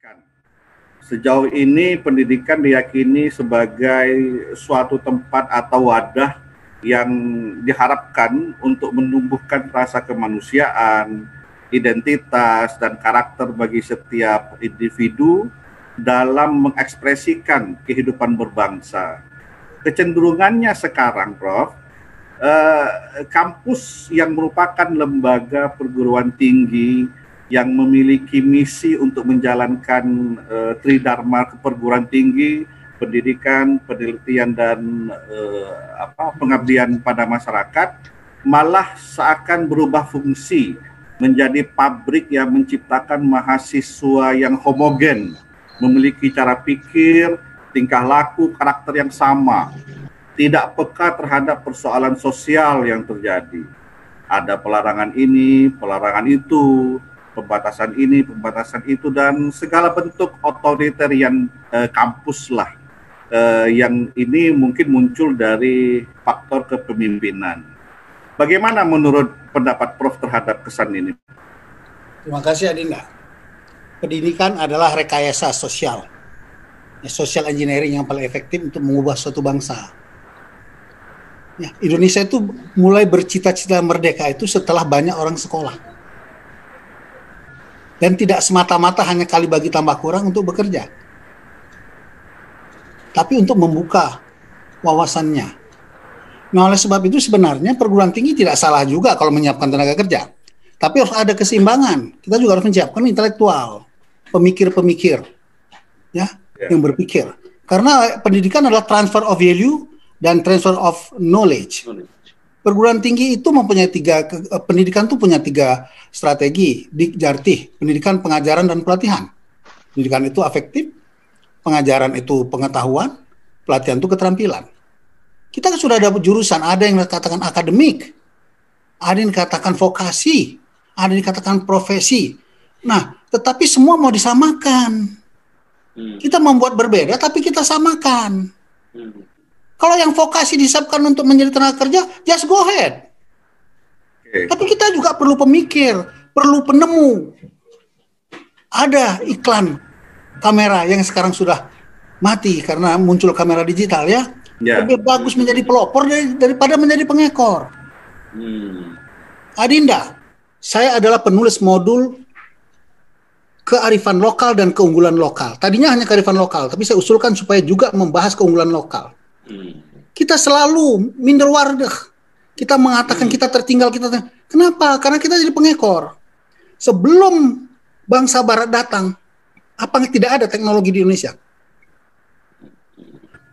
pendidikan. Sejauh ini pendidikan diyakini sebagai suatu tempat atau wadah yang diharapkan untuk menumbuhkan rasa kemanusiaan, identitas, dan karakter bagi setiap individu dalam mengekspresikan kehidupan berbangsa. Kecenderungannya sekarang, Prof, kampus yang merupakan lembaga perguruan tinggi yang memiliki misi untuk menjalankan tridharma perguruan tinggi, pendidikan, penelitian, dan pengabdian pada masyarakat, malah seakan berubah fungsi menjadi pabrik yang menciptakan mahasiswa yang homogen, memiliki cara pikir, tingkah laku, karakter yang sama, tidak peka terhadap persoalan sosial yang terjadi. Ada pelarangan ini, pelarangan itu, pembatasan ini, pembatasan itu, dan segala bentuk otoritarian kampus lah. Yang ini mungkin muncul dari faktor kepemimpinan. Bagaimana menurut pendapat Prof terhadap kesan ini? Terima kasih Adinda. Pendidikan adalah rekayasa sosial. Social engineering yang paling efektif untuk mengubah suatu bangsa. Ya, Indonesia itu mulai bercita-cita merdeka itu setelah banyak orang sekolah. Dan tidak semata-mata hanya kali bagi tambah kurang untuk bekerja. Tapi untuk membuka wawasannya. Nah, oleh sebab itu sebenarnya perguruan tinggi tidak salah juga kalau menyiapkan tenaga kerja. Tapi harus ada keseimbangan. Kita juga harus menyiapkan intelektual, pemikir-pemikir, yang berpikir. Karena pendidikan adalah transfer of value dan transfer of knowledge. Perguruan tinggi itu mempunyai pendidikan itu punya 3 strategi, DIK-JARTIH, pendidikan, pengajaran, dan pelatihan. Pendidikan itu afektif, pengajaran itu pengetahuan, pelatihan itu keterampilan. Kita sudah ada jurusan, ada yang dikatakan akademik, ada yang dikatakan vokasi, ada yang dikatakan profesi. Nah, tetapi semua mau disamakan. Kita membuat berbeda, tapi kita samakan. Kalau yang vokasi disiapkan untuk menjadi tenaga kerja, just go ahead. Tapi kita juga perlu pemikir, perlu penemu. Ada iklan kamera yang sekarang sudah mati karena muncul kamera digital ya. Lebih bagus menjadi pelopor daripada menjadi pengekor. Adinda, saya adalah penulis modul kearifan lokal dan keunggulan lokal. Tadinya hanya kearifan lokal, tapi saya usulkan supaya juga membahas keunggulan lokal. Kita selalu minder wardah. Kita mengatakan kita tertinggal, Kenapa? Karena kita jadi pengekor. Sebelum bangsa barat datang, apa tidak ada teknologi di Indonesia?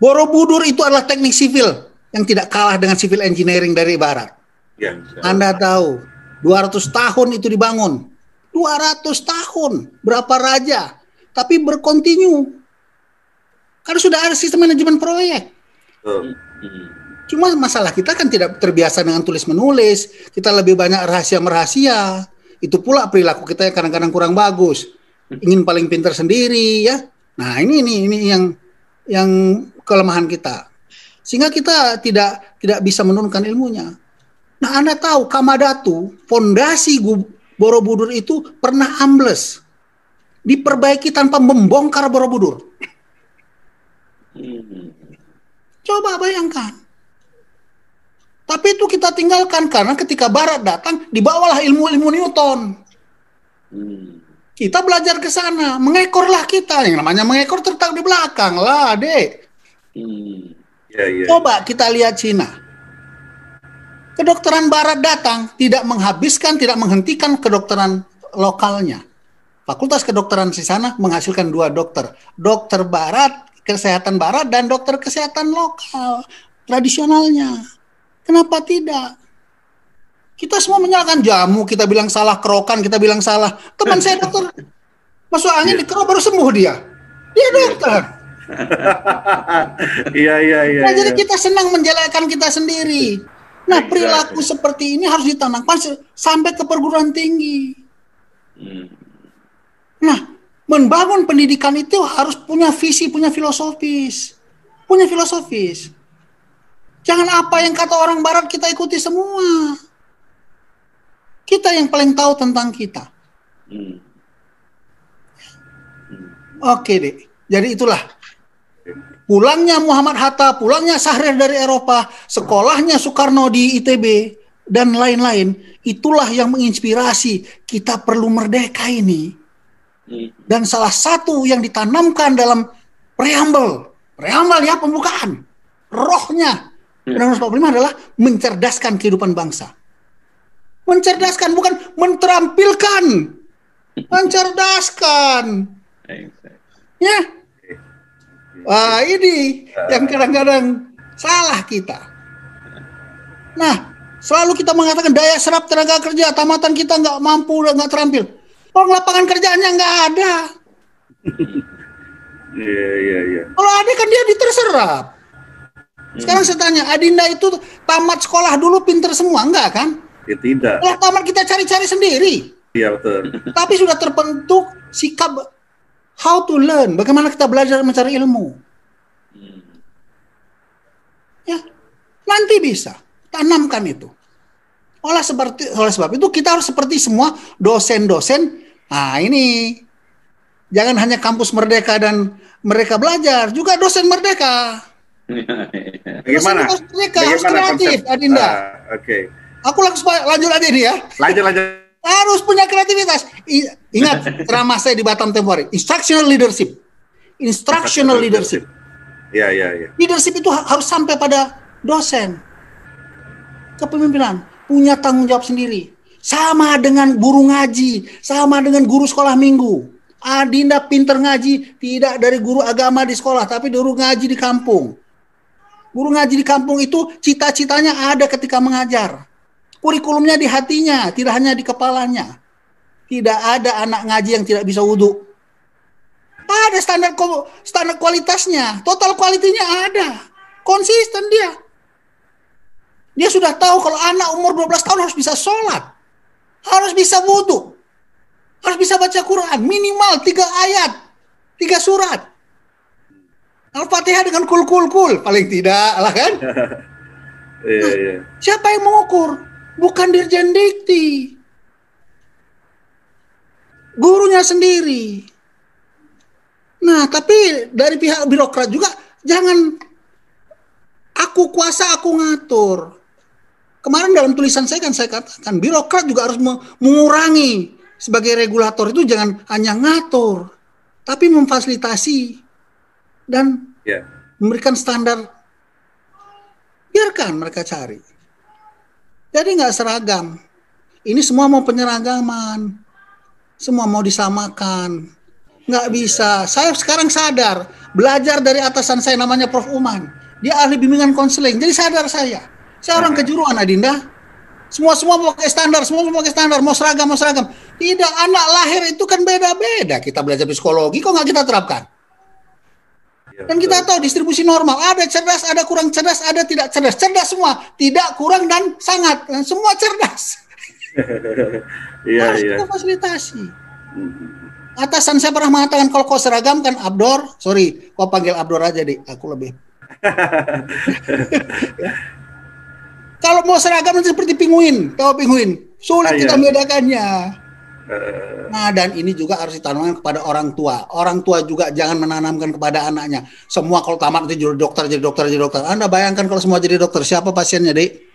Borobudur itu adalah teknik sivil yang tidak kalah dengan civil engineering dari barat. Anda tahu, 200 tahun itu dibangun. 200 tahun, berapa raja, tapi berkontinu. Karena sudah ada sistem manajemen proyek. Cuma masalah kita kan tidak terbiasa dengan tulis-menulis. Kita lebih banyak rahasia-merahasia. Itu pula perilaku kita yang kadang-kadang kurang bagus. Ingin paling pintar sendiri ya. Nah, ini yang kelemahan kita. Sehingga kita tidak bisa menurunkan ilmunya. Nah, Anda tahu Kamadatu, fondasi Borobudur itu pernah ambles. Diperbaiki tanpa membongkar Borobudur. Coba bayangkan. Tapi itu kita tinggalkan karena ketika Barat datang, dibawalah ilmu-ilmu Newton. Kita belajar ke sana, mengekorlah kita. Yang namanya mengekor tertak di belakang lah, Dek. Coba kita lihat Cina. Kedokteran Barat datang, tidak menghabiskan, tidak menghentikan kedokteran lokalnya. Fakultas kedokteran di sana menghasilkan 2 dokter. Dokter Barat, kesehatan Barat, dan dokter kesehatan lokal tradisionalnya. Kenapa tidak? Kita semua menyalahkan jamu, kita bilang salah kerokan, kita bilang salah. Teman saya dokter masuk angin di kerok baru sembuh dia. Dia dokter. Nah, jadi kita senang menjelekkan kita sendiri. Nah, perilaku seperti ini harus ditanamkan sampai ke perguruan tinggi. Nah, membangun pendidikan itu harus punya visi, punya filosofis. Jangan apa yang kata orang Barat kita ikuti semua. Kita yang paling tahu tentang kita. Oke deh. Jadi itulah pulangnya Muhammad Hatta, pulangnya Syahrir dari Eropa, sekolahnya Soekarno di ITB, dan lain-lain. Itulah yang menginspirasi kita perlu merdeka ini. Dan salah satu yang ditanamkan dalam preambel ya, pembukaan, rohnya Undang-Undang 45 adalah mencerdaskan kehidupan bangsa. Mencerdaskan, bukan menterampilkan. Mencerdaskan. Ya. Wah, ini yang kadang-kadang salah kita. Nah, selalu kita mengatakan daya serap tenaga kerja, tamatan kita nggak mampu, nggak terampil. Orang lapangan kerjaannya nggak ada. Iya. Kalau ada kan dia terserap. Sekarang saya tanya, Adinda itu tamat sekolah dulu pinter semua, enggak kan? Ya, tidak. Kalau tamat kita cari-cari sendiri. Iya, betul. Tapi sudah terbentuk sikap how to learn, bagaimana kita belajar mencari ilmu. Ya, nanti bisa tanamkan itu. Oleh sebab itu kita harus seperti semua dosen-dosen. Nah, ini jangan hanya kampus Merdeka dan mereka belajar, juga dosen Merdeka. Bagaimana? Dosen Merdeka harus kreatif, Adinda. Oke. Aku langsung lanjut aja nih ya. Lanjut. Harus punya kreativitas. Ingat ceramah saya di Batam tempo hari. Instructional leadership. Iya. Leadership itu harus sampai pada dosen. Kepemimpinan punya tanggung jawab sendiri. Sama dengan guru ngaji, sama dengan guru sekolah minggu. Adinda pinter ngaji tidak dari guru agama di sekolah, tapi guru ngaji di kampung. Guru ngaji di kampung itu cita-citanya ada ketika mengajar. Kurikulumnya di hatinya, tidak hanya di kepalanya. Tidak ada anak ngaji yang tidak bisa wudhu. Ada standar kualitasnya, total kualitinya ada. Konsisten dia. Dia sudah tahu kalau anak umur 12 tahun harus bisa sholat. Harus bisa wudhu. Harus bisa baca Quran. Minimal 3 ayat. 3 surat. Al-Fatihah dengan kul. Paling tidak lah kan. Iya. Siapa yang mengukur? Bukan Dirjen Dikti. Gurunya sendiri. Nah, tapi dari pihak birokrat juga jangan aku kuasa, aku ngatur. Kemarin dalam tulisan saya kan saya katakan birokrat juga harus mengurangi, sebagai regulator itu jangan hanya ngatur, tapi memfasilitasi dan memberikan standar. Biarkan mereka cari. Jadi nggak seragam. Ini semua mau penyeragaman, semua mau disamakan. Nggak bisa. Saya sekarang sadar, belajar dari atasan saya namanya Prof. Uman. Dia ahli bimbingan konseling. Jadi sadar saya. Saya orang kejuruan, Adinda. Semua mau pakai standar, mau seragam. Tidak, anak lahir itu kan beda-beda. Kita belajar psikologi, kok nggak kita terapkan? Dan kita tahu distribusi normal, ada cerdas, ada kurang cerdas, ada tidak cerdas. Cerdas semua, tidak, kurang, dan sangat. Dan semua cerdas. Harus kita fasilitasi. Atasan saya pernah mengatakan kalau kau seragam kan Abdor, kau panggil Abdor aja deh, aku lebih. Kalau mau seragam nanti seperti pinguin, tahu pinguin, sulit kita membedakannya. Nah, dan ini juga harus ditanamkan kepada orang tua. Orang tua juga jangan menanamkan kepada anaknya. Semua kalau tamat nanti jadi dokter. Anda bayangkan kalau semua jadi dokter, siapa pasiennya, Dek?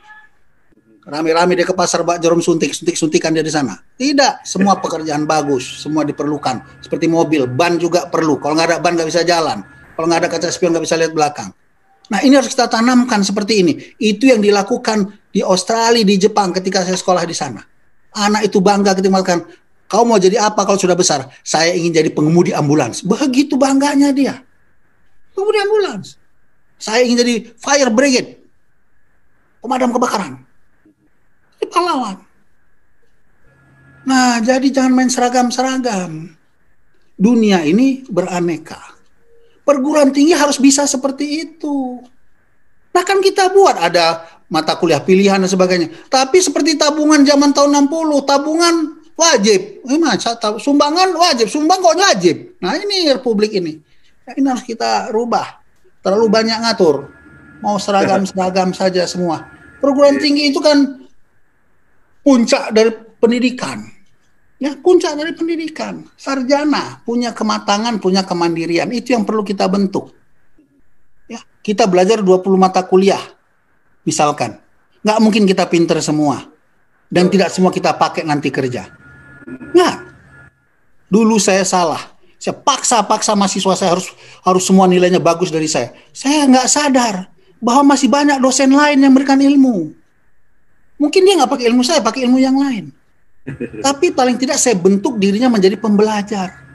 Rame-rame dia ke pasar bak jarum suntikan dia di sana. Tidak, semua pekerjaan bagus, semua diperlukan. Seperti mobil, ban juga perlu. Kalau nggak ada ban nggak bisa jalan. Kalau nggak ada kaca spion nggak bisa lihat belakang. Nah, ini harus kita tanamkan seperti ini. Itu yang dilakukan di Australia, di Jepang ketika saya sekolah di sana. Anak itu bangga ketika mengatakan, kau mau jadi apa kalau sudah besar? Saya ingin jadi pengemudi ambulans. Begitu bangganya dia. Pengemudi ambulans. Saya ingin jadi fire brigade. Pemadam kebakaran. Jadi pahlawan. Nah, jadi jangan main seragam-seragam. Dunia ini beraneka. Perguruan tinggi harus bisa seperti itu. Nah, kan kita buat ada mata kuliah pilihan dan sebagainya. Tapi seperti tabungan zaman tahun 60, tabungan wajib. Sumbangan wajib, sumbang kok wajib. Nah, ini republik ini. Ini harus kita rubah. Terlalu banyak ngatur. Mau seragam-seragam saja semua. Perguruan tinggi itu kan puncak dari pendidikan. Ya, puncak dari pendidikan. Sarjana, punya kematangan, punya kemandirian. Itu yang perlu kita bentuk. Ya, kita belajar 20 mata kuliah, misalkan. Nggak mungkin kita pinter semua. Dan tidak semua kita pakai nanti kerja. Nggak. Dulu saya salah. Saya paksa-paksa mahasiswa saya harus semua nilainya bagus dari saya. Saya nggak sadar bahwa masih banyak dosen lain yang memberikan ilmu. Mungkin dia nggak pakai ilmu saya, pakai ilmu yang lain. Tapi paling tidak saya bentuk dirinya menjadi pembelajar.